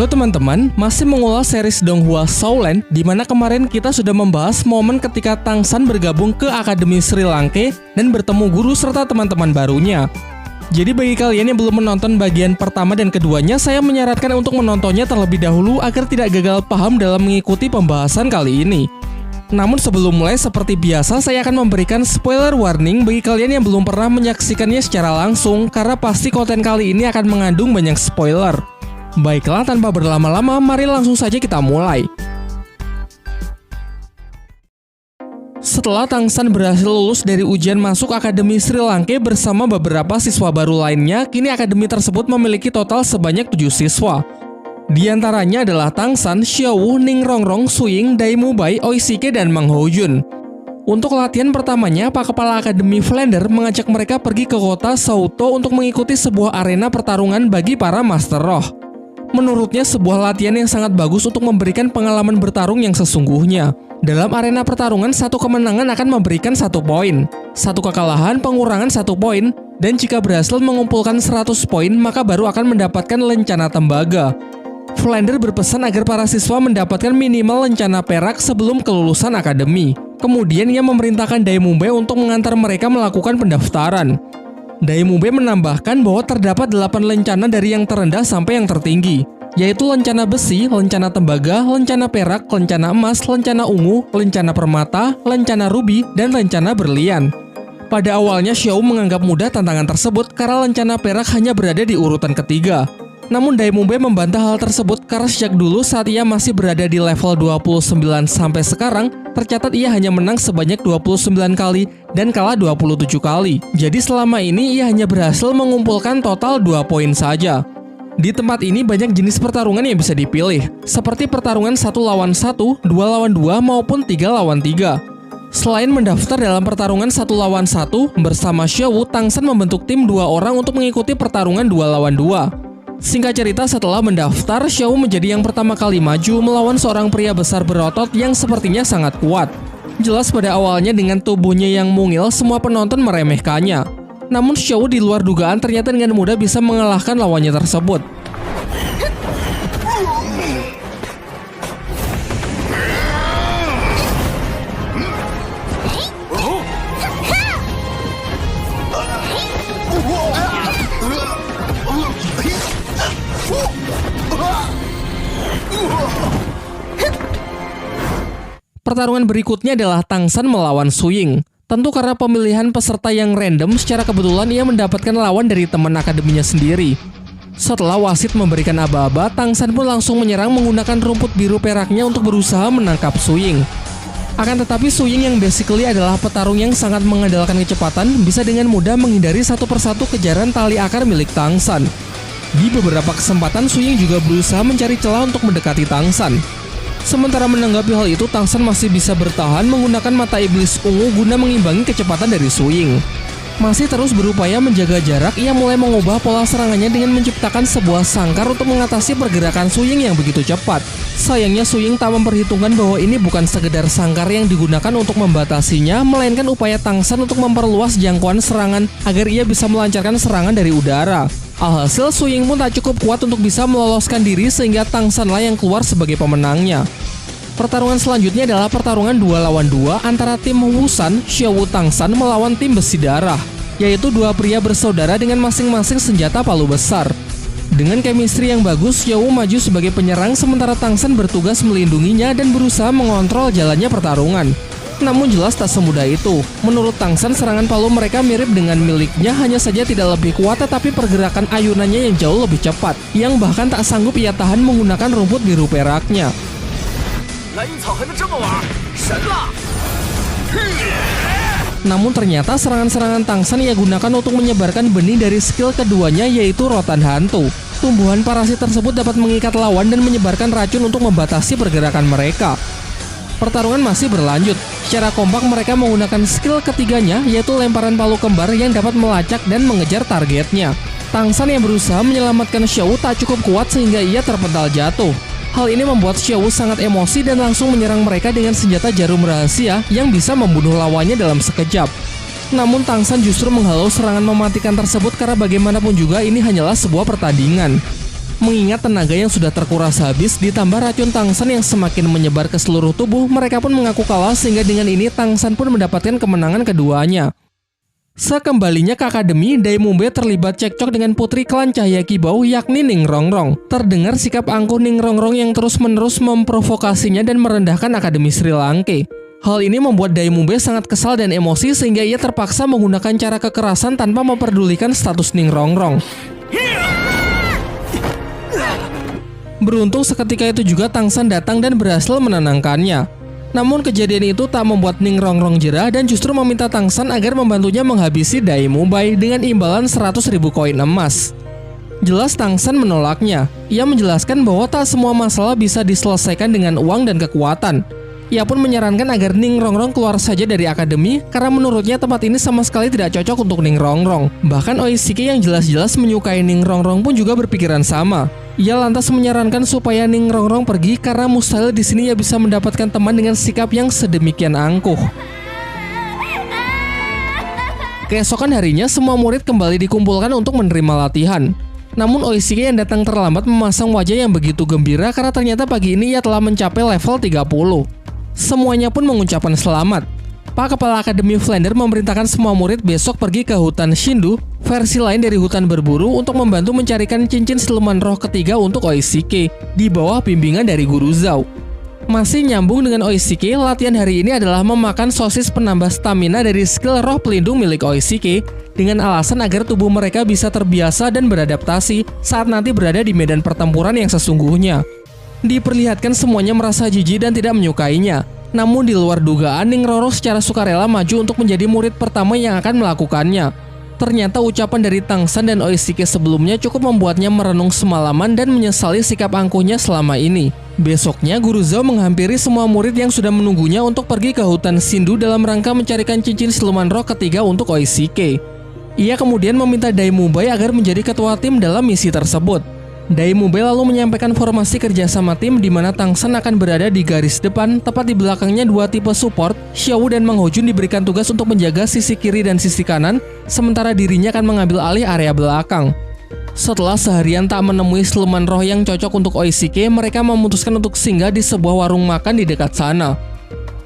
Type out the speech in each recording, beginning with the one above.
Halo teman-teman, masih mengulas series Donghua Shaolan, di mana kemarin kita sudah membahas momen ketika Tang San bergabung ke Akademi Sri Lanka dan bertemu guru serta teman-teman barunya. Jadi bagi kalian yang belum menonton bagian pertama dan keduanya, saya menyarankan untuk menontonnya terlebih dahulu agar tidak gagal paham dalam mengikuti pembahasan kali ini. Namun sebelum mulai, seperti biasa saya akan memberikan spoiler warning bagi kalian yang belum pernah menyaksikannya secara langsung, karena pasti konten kali ini akan mengandung banyak spoiler. Baiklah, tanpa berlama-lama, mari langsung saja kita mulai. Setelah Tang San berhasil lulus dari ujian masuk Akademi Sri Lanka bersama beberapa siswa baru lainnya, kini akademi tersebut memiliki total sebanyak 7 siswa. Di antaranya adalah Tang San, Xiao Wu, Ning Rongrong, Su Ying, Dai Mubai, Oi Shike, dan Mang Hao Jun. Untuk latihan pertamanya, Pak Kepala Akademi Flander mengajak mereka pergi ke kota Sauto untuk mengikuti sebuah arena pertarungan bagi para Master Roh. Menurutnya sebuah latihan yang sangat bagus untuk memberikan pengalaman bertarung yang sesungguhnya. Dalam arena pertarungan, satu kemenangan akan memberikan 1 poin, satu kekalahan pengurangan 1 poin, dan jika berhasil mengumpulkan 100 poin, maka baru akan mendapatkan lencana tembaga. Flander berpesan agar para siswa mendapatkan minimal lencana perak sebelum kelulusan akademi. Kemudian ia memerintahkan Dai Mubai untuk mengantar mereka melakukan pendaftaran. Dai Mubai menambahkan bahwa terdapat 8 lencana dari yang terendah sampai yang tertinggi, yaitu lencana besi, lencana tembaga, lencana perak, lencana emas, lencana ungu, lencana permata, lencana rubi, dan lencana berlian. Pada awalnya Xiao menganggap mudah tantangan tersebut karena lencana perak hanya berada di urutan ketiga. Namun Dai Mubai membantah hal tersebut karena sejak dulu saat ia masih berada di level 29 sampai sekarang, tercatat ia hanya menang sebanyak 29 kali dan kalah 27 kali. Jadi selama ini ia hanya berhasil mengumpulkan total 2 poin saja. Di tempat ini banyak jenis pertarungan yang bisa dipilih, seperti pertarungan 1 lawan 1, 2 lawan 2, maupun 3 lawan 3. Selain mendaftar dalam pertarungan 1 lawan 1, bersama Xiao Wu, Tang San membentuk tim 2 orang untuk mengikuti pertarungan 2 lawan 2. Singkat cerita, setelah mendaftar, Xiao menjadi yang pertama kali maju melawan seorang pria besar berotot yang sepertinya sangat kuat. Jelas pada awalnya dengan tubuhnya yang mungil, semua penonton meremehkannya. Namun Xiao di luar dugaan ternyata dengan mudah bisa mengalahkan lawannya tersebut. Pertarungan berikutnya adalah Tang San melawan Su Ying. Tentu karena pemilihan peserta yang random, secara kebetulan ia mendapatkan lawan dari teman akademinya sendiri. Setelah wasit memberikan aba-aba, Tang San pun langsung menyerang menggunakan rumput biru peraknya untuk berusaha menangkap Su Ying. Akan tetapi Su Ying yang basically adalah petarung yang sangat mengandalkan kecepatan, bisa dengan mudah menghindari satu persatu kejaran tali akar milik Tang San. Di beberapa kesempatan Su Ying juga berusaha mencari celah untuk mendekati Tang San. Sementara menanggapi hal itu, Tang San masih bisa bertahan menggunakan mata iblis ungu guna mengimbangi kecepatan dari Su Ying. Masih terus berupaya menjaga jarak, ia mulai mengubah pola serangannya dengan menciptakan sebuah sangkar untuk mengatasi pergerakan Su Ying yang begitu cepat. Sayangnya Su Ying tak memperhitungkan bahwa ini bukan sekedar sangkar yang digunakan untuk membatasinya, melainkan upaya Tang San untuk memperluas jangkauan serangan agar ia bisa melancarkan serangan dari udara. Alhasil Su Ying pun tak cukup kuat untuk bisa meloloskan diri sehingga Tang San lah yang keluar sebagai pemenangnya. Pertarungan selanjutnya adalah pertarungan 2 lawan 2 antara tim Wusan, Xiao Wu, Tang San melawan tim Besi Darah, yaitu 2 pria bersaudara dengan masing-masing senjata palu besar. Dengan chemistry yang bagus, Xiao Wu maju sebagai penyerang sementara Tang San bertugas melindunginya dan berusaha mengontrol jalannya pertarungan. Namun jelas tak semudah itu. Menurut Tang San, serangan palu mereka mirip dengan miliknya, hanya saja tidak lebih kuat tetapi pergerakan ayunannya yang jauh lebih cepat, yang bahkan tak sanggup ia tahan menggunakan rumput biru peraknya. Namun ternyata serangan-serangan Tang San ia gunakan untuk menyebarkan benih dari skill keduanya, yaitu rotan hantu. Tumbuhan parasit tersebut dapat mengikat lawan dan menyebarkan racun untuk membatasi pergerakan mereka. Pertarungan masih berlanjut. Secara kompak mereka menggunakan skill ketiganya, yaitu lemparan palu kembar yang dapat melacak dan mengejar targetnya. Tang San yang berusaha menyelamatkan Xiao tak cukup kuat sehingga ia terpental jatuh. Hal ini membuat Xiao sangat emosi dan langsung menyerang mereka dengan senjata jarum rahasia yang bisa membunuh lawannya dalam sekejap. Namun Tang San justru menghalau serangan mematikan tersebut karena bagaimanapun juga ini hanyalah sebuah pertandingan. Mengingat tenaga yang sudah terkuras habis ditambah racun tangsan yang semakin menyebar ke seluruh tubuh, mereka pun mengaku kalah sehingga dengan ini Tangsan pun mendapatkan kemenangan keduanya. Sekembalinya ke akademi, Daimumbe terlibat cekcok dengan putri klan Cahaya Kibau yakni Ning Rongrong. Terdengar sikap angkuh Ning Rongrong yang terus-menerus memprovokasinya dan merendahkan Akademi Sri Lanka. Hal ini membuat Daimumbe sangat kesal dan emosi sehingga ia terpaksa menggunakan cara kekerasan tanpa memperdulikan status Ning Rongrong. Beruntung seketika itu juga Tangsan datang dan berhasil menenangkannya. Namun kejadian itu tak membuat Ning Rongrong jerah dan justru meminta Tangsan agar membantunya menghabisi Daimumbe dengan imbalan 100.000 koin emas. Jelas Tangsan menolaknya. Ia menjelaskan bahwa tak semua masalah bisa diselesaikan dengan uang dan kekuatan. Ia pun menyarankan agar Ning Rongrong keluar saja dari akademi karena menurutnya tempat ini sama sekali tidak cocok untuk Ning Rongrong. Bahkan Oishike yang jelas-jelas menyukai Ning Rongrong pun juga berpikiran sama. Ia lantas menyarankan supaya Ning Rongrong pergi karena mustahil di sini ia bisa mendapatkan teman dengan sikap yang sedemikian angkuh. Keesokan harinya semua murid kembali dikumpulkan untuk menerima latihan. Namun Oishike yang datang terlambat memasang wajah yang begitu gembira karena ternyata pagi ini ia telah mencapai level 30. Semuanya pun mengucapkan selamat. Pak Kepala Akademi Flander memerintahkan semua murid besok pergi ke hutan Shindu, versi lain dari hutan berburu, untuk membantu mencarikan cincin siluman roh ketiga untuk Oishike di bawah bimbingan dari Guru Zhao. Masih nyambung dengan Oishike, latihan hari ini adalah memakan sosis penambah stamina dari skill roh pelindung milik Oishike dengan alasan agar tubuh mereka bisa terbiasa dan beradaptasi saat nanti berada di medan pertempuran yang sesungguhnya. Diperlihatkan semuanya merasa jijik dan tidak menyukainya. Namun di luar dugaan, Ning Rongrong secara sukarela maju untuk menjadi murid pertama yang akan melakukannya. Ternyata ucapan dari Tangsan dan Oishike sebelumnya cukup membuatnya merenung semalaman dan menyesali sikap angkuhnya selama ini. Besoknya, Guru Zhao menghampiri semua murid yang sudah menunggunya untuk pergi ke hutan Shindu dalam rangka mencarikan cincin siluman roh ketiga untuk Oishike. Ia kemudian meminta Daimumbe agar menjadi ketua tim dalam misi tersebut. Daimumbe lalu menyampaikan formasi kerjasama tim di mana Tangsan akan berada di garis depan, tepat di belakangnya dua tipe support, Xiaowu dan Mang Hojun diberikan tugas untuk menjaga sisi kiri dan sisi kanan, sementara dirinya akan mengambil alih area belakang. Setelah seharian tak menemui siluman roh yang cocok untuk Oishike, mereka memutuskan untuk singgah di sebuah warung makan di dekat sana.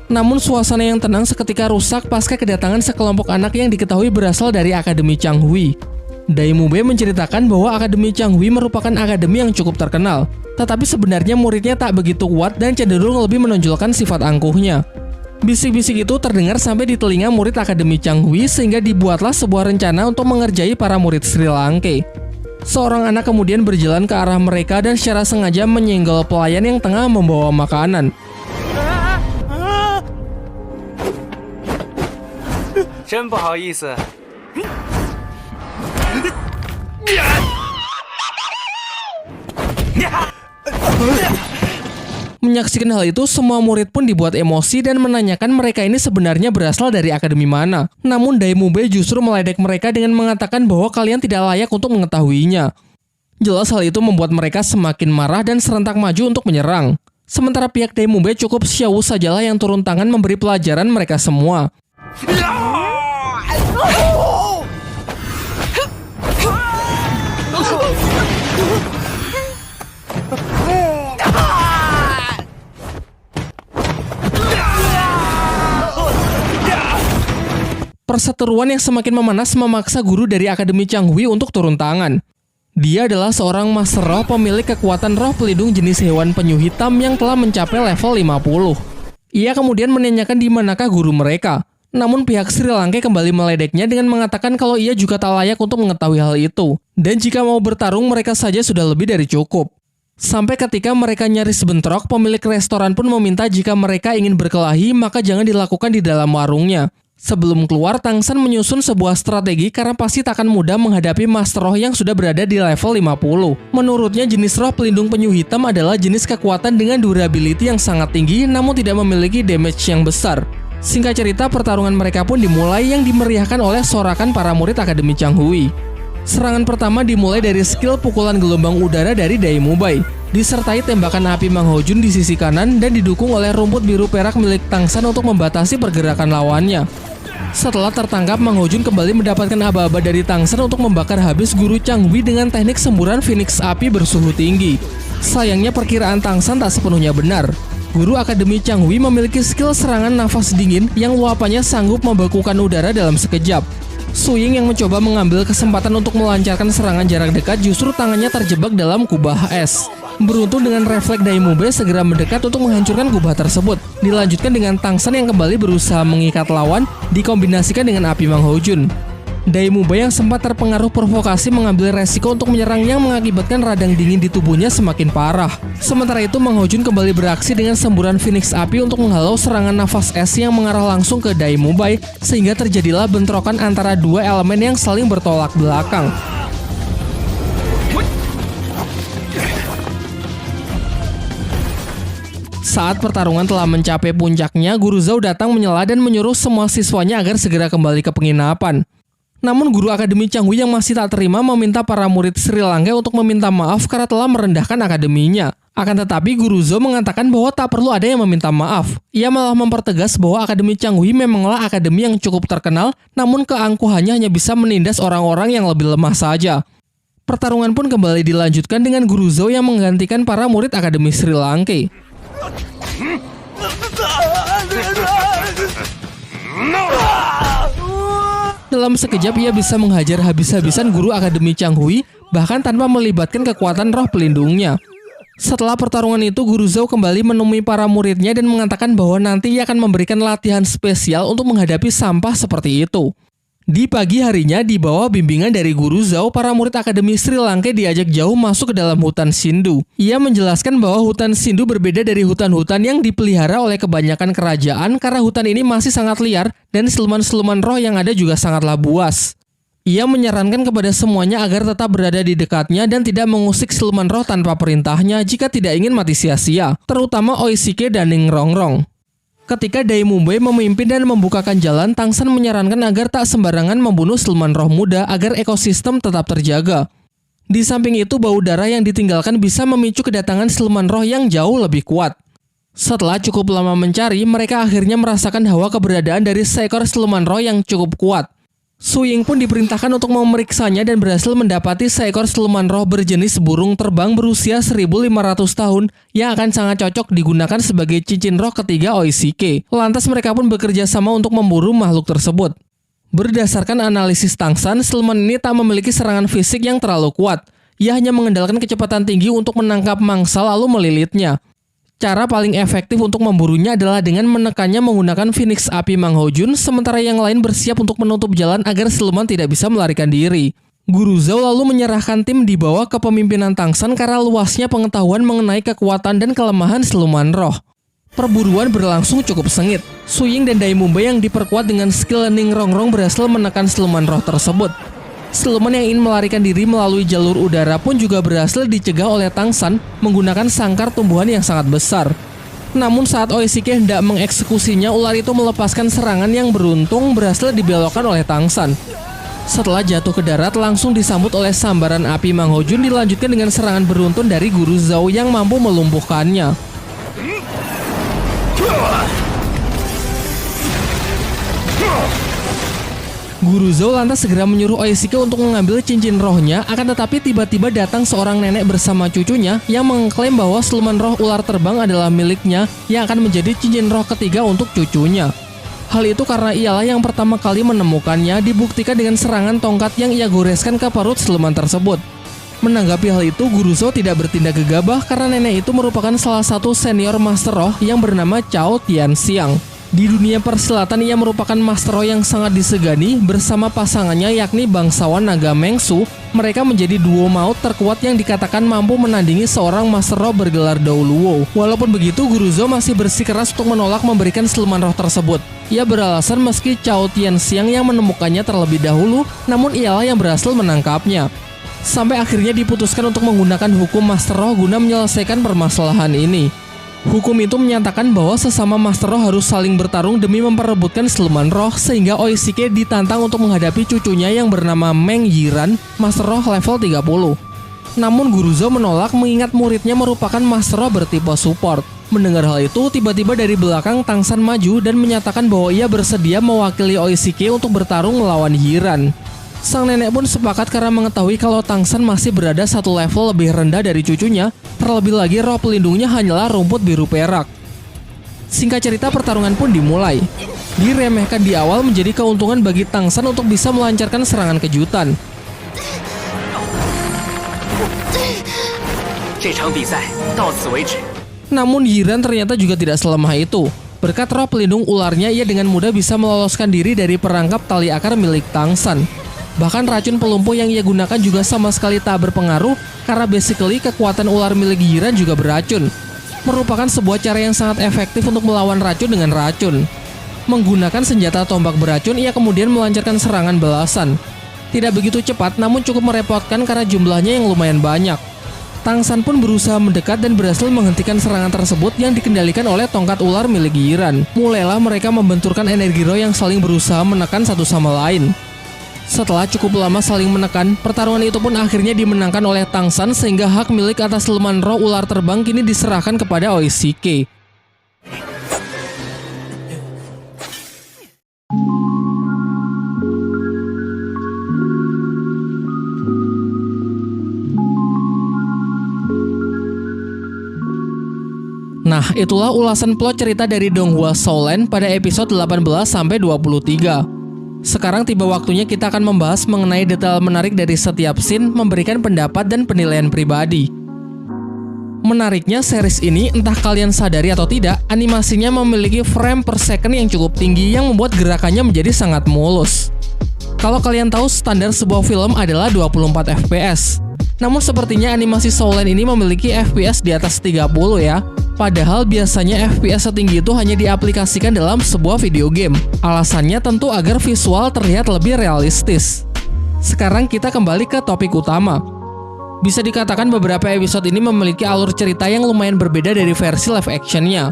Namun suasana yang tenang seketika rusak pasca kedatangan sekelompok anak yang diketahui berasal dari Akademi Changhui. Daimumbe menceritakan bahwa Akademi Changhui merupakan akademi yang cukup terkenal, tetapi sebenarnya muridnya tak begitu kuat dan cenderung lebih menonjolkan sifat angkuhnya. Bisik-bisik itu terdengar sampai di telinga murid Akademi Changhui sehingga dibuatlah sebuah rencana untuk mengerjai para murid Sri Lanka. Seorang anak kemudian berjalan ke arah mereka dan secara sengaja menyenggol pelayan yang tengah membawa makanan. Menyaksikan hal itu, semua murid pun dibuat emosi dan menanyakan mereka ini sebenarnya berasal dari akademi mana. Namun Daimumbe justru meledek mereka dengan mengatakan bahwa kalian tidak layak untuk mengetahuinya. Jelas hal itu membuat mereka semakin marah dan serentak maju untuk menyerang. Sementara pihak Daimumbe cukup Xiaowu sajalah yang turun tangan memberi pelajaran mereka semua. Perseteruan yang semakin memanas memaksa guru dari Akademi Changhui untuk turun tangan. Dia adalah seorang master roh pemilik kekuatan roh pelindung jenis hewan penyu hitam yang telah mencapai level 50. Ia kemudian menanyakan di manakah guru mereka. Namun pihak Sri Lanka kembali meledeknya dengan mengatakan kalau ia juga tak layak untuk mengetahui hal itu. Dan jika mau bertarung mereka saja sudah lebih dari cukup. Sampai ketika mereka nyaris bentrok, pemilik restoran pun meminta jika mereka ingin berkelahi maka jangan dilakukan di dalam warungnya. Sebelum keluar, Tangsan menyusun sebuah strategi karena pasti tak akan mudah menghadapi Master Roh yang sudah berada di level 50. Menurutnya jenis roh pelindung penyu hitam adalah jenis kekuatan dengan durability yang sangat tinggi namun tidak memiliki damage yang besar. Singkat cerita, pertarungan mereka pun dimulai yang dimeriahkan oleh sorakan para murid Akademi Changhui. Serangan pertama dimulai dari skill pukulan gelombang udara dari Daimumbe, disertai tembakan api Mang Hojun di sisi kanan dan didukung oleh rumput biru perak milik Tangsan untuk membatasi pergerakan lawannya. Setelah tertangkap, Mang Hojun kembali mendapatkan aba-aba dari Tang San untuk membakar habis guru Chang Hui dengan teknik semburan Phoenix api bersuhu tinggi. Sayangnya perkiraan Tang San tak sepenuhnya benar. Guru Akademi Chang Hui memiliki skill serangan nafas dingin yang luapannya sanggup membekukan udara dalam sekejap. Su Ying yang mencoba mengambil kesempatan untuk melancarkan serangan jarak dekat justru tangannya terjebak dalam kubah es. Beruntung dengan refleks Dai Mube segera mendekat untuk menghancurkan kubah tersebut. Dilanjutkan dengan Tang San yang kembali berusaha mengikat lawan, dikombinasikan dengan api Mang Hojun. Dai Mube yang sempat terpengaruh provokasi mengambil resiko untuk menyerang yang mengakibatkan radang dingin di tubuhnya semakin parah. Sementara itu Mang Hojun kembali beraksi dengan semburan Phoenix api untuk menghalau serangan nafas es yang mengarah langsung ke Dai Mube, sehingga terjadilah bentrokan antara dua elemen yang saling bertolak belakang. Saat pertarungan telah mencapai puncaknya, Guru Zhao datang menyela dan menyuruh semua siswanya agar segera kembali ke penginapan. Namun guru Akademi Chang Hui yang masih tak terima meminta para murid Sri Lanka untuk meminta maaf karena telah merendahkan akademinya. Akan tetapi Guru Zhao mengatakan bahwa tak perlu ada yang meminta maaf. Ia malah mempertegas bahwa Akademi Chang Hui memanglah akademi yang cukup terkenal, namun keangkuhannya hanya bisa menindas orang-orang yang lebih lemah saja. Pertarungan pun kembali dilanjutkan dengan Guru Zhao yang menggantikan para murid Akademi Sri Lanka. Dalam sekejap ia bisa menghajar habis-habisan guru Akademi Chang Hui, bahkan tanpa melibatkan kekuatan roh pelindungnya. Setelah pertarungan itu, Guru Zhao kembali menemui para muridnya dan mengatakan bahwa nanti ia akan memberikan latihan spesial untuk menghadapi sampah seperti itu. Di pagi harinya, di bawah bimbingan dari Guru Zhao, para murid Akademi Sri Lanka diajak jauh masuk ke dalam hutan Sindhu. Ia menjelaskan bahwa hutan Sindhu berbeda dari hutan-hutan yang dipelihara oleh kebanyakan kerajaan karena hutan ini masih sangat liar dan siluman-siluman roh yang ada juga sangatlah buas. Ia menyarankan kepada semuanya agar tetap berada di dekatnya dan tidak mengusik siluman roh tanpa perintahnya jika tidak ingin mati sia-sia, terutama Oishike dan Ning Rongrong. Ketika Dai Mube memimpin dan membukakan jalan, Tang San menyarankan agar tak sembarangan membunuh siluman roh muda agar ekosistem tetap terjaga. Di samping itu, bau darah yang ditinggalkan bisa memicu kedatangan siluman roh yang jauh lebih kuat. Setelah cukup lama mencari, mereka akhirnya merasakan hawa keberadaan dari seekor siluman roh yang cukup kuat. Su Ying pun diperintahkan untuk memeriksanya dan berhasil mendapati seekor siluman roh berjenis burung terbang berusia 1500 tahun yang akan sangat cocok digunakan sebagai cincin roh ketiga Oishike. Lantas mereka pun bekerja sama untuk memburu makhluk tersebut. Berdasarkan analisis Tang San, siluman ini tak memiliki serangan fisik yang terlalu kuat. Ia hanya mengandalkan kecepatan tinggi untuk menangkap mangsa lalu melilitnya. Cara paling efektif untuk memburunya adalah dengan menekannya menggunakan Phoenix api Mang Hojun, sementara yang lain bersiap untuk menutup jalan agar siluman tidak bisa melarikan diri. Guru Zhao lalu menyerahkan tim di bawah kepemimpinan Tang San karena luasnya pengetahuan mengenai kekuatan dan kelemahan siluman roh. Perburuan berlangsung cukup sengit. Su Ying dan Dai Mube yang diperkuat dengan skill Ning Rongrong berhasil menekan siluman roh tersebut. Siluman yang ingin melarikan diri melalui jalur udara pun juga berhasil dicegah oleh Tang San menggunakan sangkar tumbuhan yang sangat besar. Namun saat Oishike hendak mengeksekusinya, ular itu melepaskan serangan yang beruntung berhasil dibelokkan oleh Tang San. Setelah jatuh ke darat, langsung disambut oleh sambaran api Mang Hojun, dilanjutkan dengan serangan beruntun dari Guru Zhao yang mampu melumpuhkannya. Guru Zhao lantas segera menyuruh Oishike untuk mengambil cincin rohnya, akan tetapi tiba-tiba datang seorang nenek bersama cucunya yang mengklaim bahwa siluman roh ular terbang adalah miliknya yang akan menjadi cincin roh ketiga untuk cucunya. Hal itu karena ialah yang pertama kali menemukannya, dibuktikan dengan serangan tongkat yang ia goreskan ke perut siluman tersebut. Menanggapi hal itu, Guru Zhao tidak bertindak gegabah karena nenek itu merupakan salah satu senior master roh yang bernama Cao Tianxiang. Di dunia persilatan ia merupakan master roh yang sangat disegani. Bersama pasangannya yakni bangsawan naga Mengsu, mereka menjadi duo maut terkuat yang dikatakan mampu menandingi seorang master roh bergelar Dao Luo. Walaupun begitu, Guru Zhao masih bersikeras untuk menolak memberikan siluman roh tersebut. Ia beralasan meski Cao Tianxiang yang menemukannya terlebih dahulu, namun ialah yang berhasil menangkapnya. Sampai akhirnya diputuskan untuk menggunakan hukum master roh guna menyelesaikan permasalahan ini. Hukum itu menyatakan bahwa sesama master roh harus saling bertarung demi memperebutkan siluman roh, sehingga Oishike ditantang untuk menghadapi cucunya yang bernama Meng Yiran, master roh level 30. Namun Guru Zhou menolak mengingat muridnya merupakan Master Roh bertipe support. Mendengar hal itu, tiba-tiba dari belakang Tang San maju dan menyatakan bahwa ia bersedia mewakili Oishike untuk bertarung melawan Yiran. Sang nenek pun sepakat karena mengetahui kalau Tang San masih berada satu level lebih rendah dari cucunya, terlebih lagi roh pelindungnya hanyalah rumput biru perak. Singkat cerita, pertarungan pun dimulai. Diremehkan di awal menjadi keuntungan bagi Tang San untuk bisa melancarkan serangan kejutan. Namun Yiran ternyata juga tidak selemah itu. Berkat roh pelindung ularnya, ia dengan mudah bisa meloloskan diri dari perangkap tali akar milik Tang San. Bahkan racun pelumpuh yang ia gunakan juga sama sekali tak berpengaruh karena basically kekuatan ular milik Yiran juga beracun. Merupakan sebuah cara yang sangat efektif untuk melawan racun dengan racun. Menggunakan senjata tombak beracun, ia kemudian melancarkan serangan balasan. Tidak begitu cepat, namun cukup merepotkan karena jumlahnya yang lumayan banyak. Tang San pun berusaha mendekat dan berhasil menghentikan serangan tersebut yang dikendalikan oleh tongkat ular milik Yiran. Mulailah mereka membenturkan energi roh yang saling berusaha menekan satu sama lain. Setelah cukup lama saling menekan, pertarungan itu pun akhirnya dimenangkan oleh Tang San sehingga hak milik atas leman roh ular terbang kini diserahkan kepada Oishike. Nah, itulah ulasan plot cerita dari Donghua Soulland pada episode 18-23. Sekarang tiba waktunya kita akan membahas mengenai detail menarik dari setiap scene, memberikan pendapat dan penilaian pribadi. Menariknya, series ini, entah kalian sadari atau tidak, animasinya memiliki frame per second yang cukup tinggi yang membuat gerakannya menjadi sangat mulus. Kalau kalian tahu, standar sebuah film adalah 24 fps. Namun sepertinya animasi Soulland ini memiliki FPS di atas 30 ya. Padahal biasanya FPS setinggi itu hanya diaplikasikan dalam sebuah video game. Alasannya tentu agar visual terlihat lebih realistis. Sekarang kita kembali ke topik utama. Bisa dikatakan beberapa episode ini memiliki alur cerita yang lumayan berbeda dari versi live actionnya.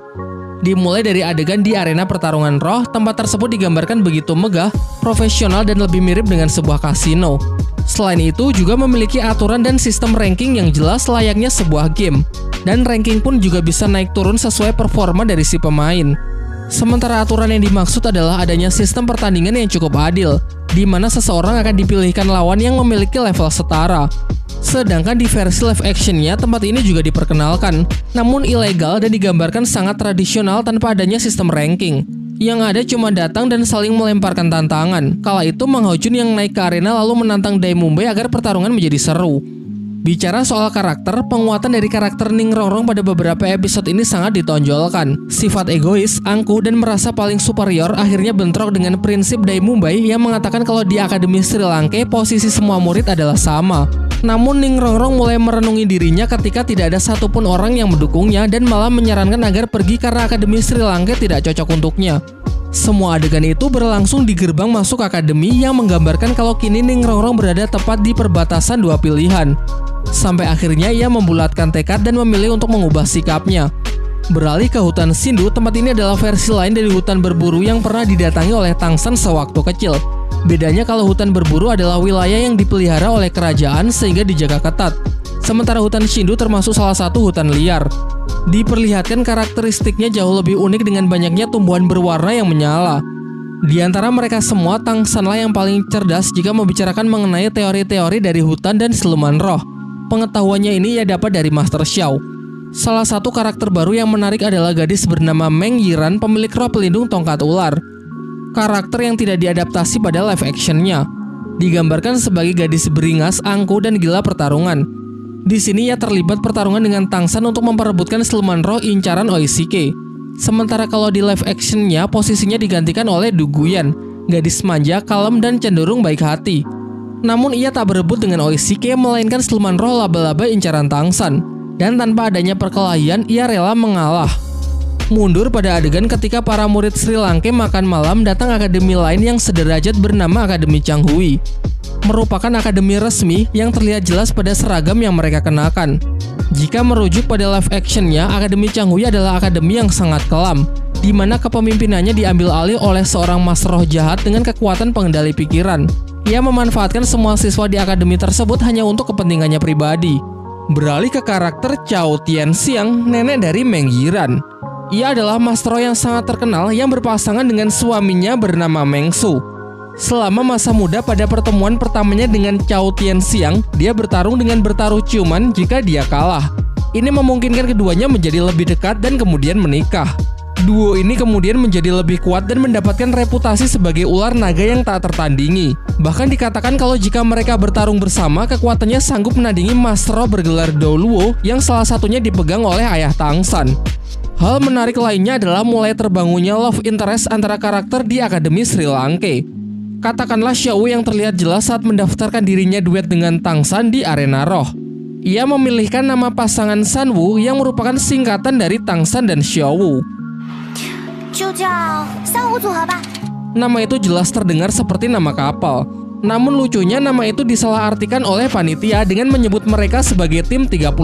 Dimulai dari adegan di arena pertarungan roh, tempat tersebut digambarkan begitu megah, profesional dan lebih mirip dengan sebuah kasino. Selain itu juga memiliki aturan dan sistem ranking yang jelas layaknya sebuah game. Dan ranking pun juga bisa naik turun sesuai performa dari si pemain. Sementara aturan yang dimaksud adalah adanya sistem pertandingan yang cukup adil, di mana seseorang akan dipilihkan lawan yang memiliki level setara. Sedangkan di versi live actionnya, tempat ini juga diperkenalkan, namun ilegal dan digambarkan sangat tradisional tanpa adanya sistem ranking. Yang ada cuma datang dan saling melemparkan tantangan. Kala itu Mang Hao Jun yang naik ke arena lalu menantang Dai Mumbai agar pertarungan menjadi seru. Bicara soal karakter, penguatan dari karakter Ning Rongrong pada beberapa episode ini sangat ditonjolkan. Sifat egois, angkuh, dan merasa paling superior akhirnya bentrok dengan prinsip Dai Mumbai yang mengatakan kalau di Akademi Sri Lanka posisi semua murid adalah sama. Namun Ning Rongrong mulai merenungi dirinya ketika tidak ada satupun orang yang mendukungnya dan malah menyarankan agar pergi karena Akademi Sri Lanka tidak cocok untuknya. Semua adegan itu berlangsung di gerbang masuk akademi yang menggambarkan kalau kini Ning Rongrong berada tepat di perbatasan dua pilihan. Sampai akhirnya ia membulatkan tekad dan memilih untuk mengubah sikapnya. Beralih ke hutan Sindu, tempat ini adalah versi lain dari hutan berburu yang pernah didatangi oleh Tang San sewaktu kecil. Bedanya kalau hutan berburu adalah wilayah yang dipelihara oleh kerajaan sehingga dijaga ketat. Sementara hutan Shindu termasuk salah satu hutan liar. Diperlihatkan karakteristiknya jauh lebih unik dengan banyaknya tumbuhan berwarna yang menyala. Di antara mereka semua, Tang San lah yang paling cerdas jika membicarakan mengenai teori-teori dari hutan dan siluman roh. Pengetahuannya ini ia dapat dari Master Xiao. Salah satu karakter baru yang menarik adalah gadis bernama Meng Yiran, pemilik roh pelindung tongkat ular. Karakter yang tidak diadaptasi pada live actionnya. Digambarkan sebagai gadis beringas, angkuh, dan gila pertarungan. Di sini ia terlibat pertarungan dengan Tang San untuk memperebutkan siluman roh incaran Oishike. Sementara kalau di live actionnya posisinya digantikan oleh Du Guyan, gadis manja, kalem, dan cenderung baik hati. Namun ia tak berebut dengan Oishike, melainkan siluman roh laba-laba incaran Tang San. Dan tanpa adanya perkelahian, ia rela mengalah. Mundur pada adegan ketika para murid Sri Lanka makan malam datang akademi lain yang sederajat bernama Akademi Changhui. Merupakan akademi resmi yang terlihat jelas pada seragam yang mereka kenakan. Jika merujuk pada live actionnya, Akademi Changhui adalah akademi yang sangat kelam, di mana kepemimpinannya diambil alih oleh seorang master roh jahat dengan kekuatan pengendali pikiran. Ia memanfaatkan semua siswa di akademi tersebut hanya untuk kepentingannya pribadi. Beralih ke karakter Cao Tianxiang, nenek dari Meng Yiran. Ia adalah mastro yang sangat terkenal yang berpasangan dengan suaminya bernama Meng Su. Selama masa muda pada pertemuan pertamanya dengan Cao Tianxiang, dia bertarung dengan bertaruh ciuman jika dia kalah. Ini memungkinkan keduanya menjadi lebih dekat dan kemudian menikah. Duo ini kemudian menjadi lebih kuat dan mendapatkan reputasi sebagai ular naga yang tak tertandingi. Bahkan dikatakan kalau jika mereka bertarung bersama, kekuatannya sanggup menandingi mastro bergelar Dou Luo yang salah satunya dipegang oleh ayah Tangsan. Hal menarik lainnya adalah mulai terbangunnya love interest antara karakter di Akademi Sri Lanka. Katakanlah Xiao yang terlihat jelas saat mendaftarkan dirinya duet dengan Tangsan di arena roh. Ia memilihkan nama pasangan Sanwu yang merupakan singkatan dari Tangsan dan Xiao. Nama itu jelas terdengar seperti nama kapal. Namun lucunya nama itu disalahartikan oleh panitia dengan menyebut mereka sebagai tim 35.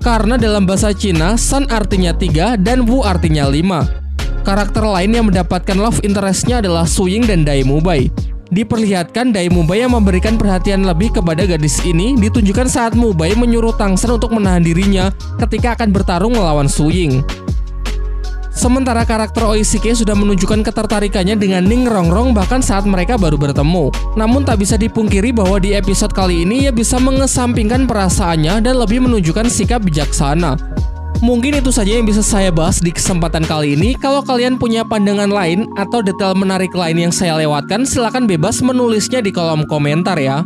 Karena dalam bahasa Cina, San artinya 3 dan Wu artinya 5. Karakter lain yang mendapatkan love interest-nya adalah Su Ying dan Dai Mubai. Diperlihatkan Dai Mubai yang memberikan perhatian lebih kepada gadis ini ditunjukkan saat Mubai menyuruh Tangsan untuk menahan dirinya ketika akan bertarung melawan Su Ying. Sementara karakter Oishike sudah menunjukkan ketertarikannya dengan Ning Rongrong bahkan saat mereka baru bertemu. Namun tak bisa dipungkiri bahwa di episode kali ini ia bisa mengesampingkan perasaannya dan lebih menunjukkan sikap bijaksana. Mungkin itu saja yang bisa saya bahas di kesempatan kali ini. Kalau kalian punya pandangan lain atau detail menarik lain yang saya lewatkan, silakan bebas menulisnya di kolom komentar ya.